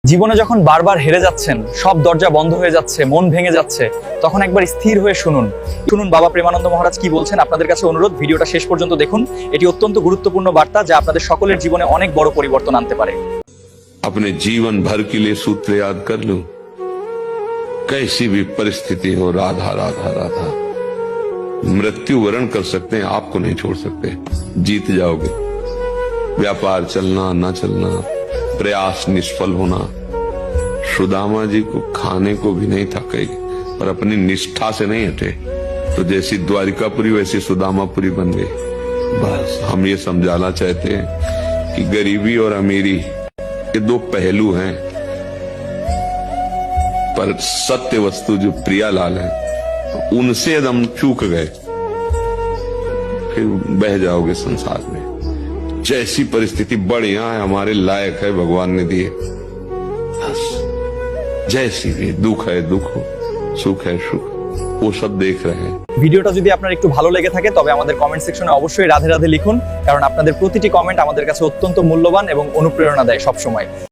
জীবনে যখন বারবার হেরে যাচ্ছেন, সব দরজা বন্ধ হয়ে যাচ্ছে, মন ভেঙে যাচ্ছে, তখন একবার স্থির হয়ে শুনুন বাবা প্রেমানন্দ মহারাজ কি বলছেন। আপনাদের কাছে অনুরোধ, ভিডিওটা শেষ পর্যন্ত দেখুন। এটি অত্যন্ত গুরুত্বপূর্ণ বার্তা যা আপনাদের সকলের জীবনে অনেক বড় পরিবর্তন আনতে পারে। अपने जीवन भर के लिए सूत्र याद कर लो, कैसी भी परिस्थिति हो, राधा राधा राधा। मृत्यु वरण कर सकते हैं, आपको नहीं छोड़ सकते। जीत जाओगे। व्यापार चलना ना चलना, प्रयास निष्फल होना, सुदामा जी को खाने को भी नहीं था कहीं, पर अपनी निष्ठा से नहीं हटे, तो जैसी द्वारिकापुरी वैसी सुदामापुरी बन गई। बस हम ये समझाना चाहते हैं कि गरीबी और अमीरी ये दो पहलू हैं, पर सत्य वस्तु जो प्रियालाल है उनसे यदि हम चूक गए फिर बह जाओगे संसार में। जैसी परिस्थिति बढ़िया है, हमारे लायक है, भगवान ने दिए। बस जैसी भी दुख है दुख हो, सुख है सुख, वो सब देख रहे हैं। ভিডিওটা যদি আপনার একটু ভালো লেগে থাকে তবে আমাদের কমেন্ট সেকশনে অবশ্যই রাধে রাধে লিখুন, কারণ আপনাদের প্রতিটি কমেন্ট আমাদের কাছে অত্যন্ত মূল্যবান এবং অনুপ্রেরণা দেয় সব সময়।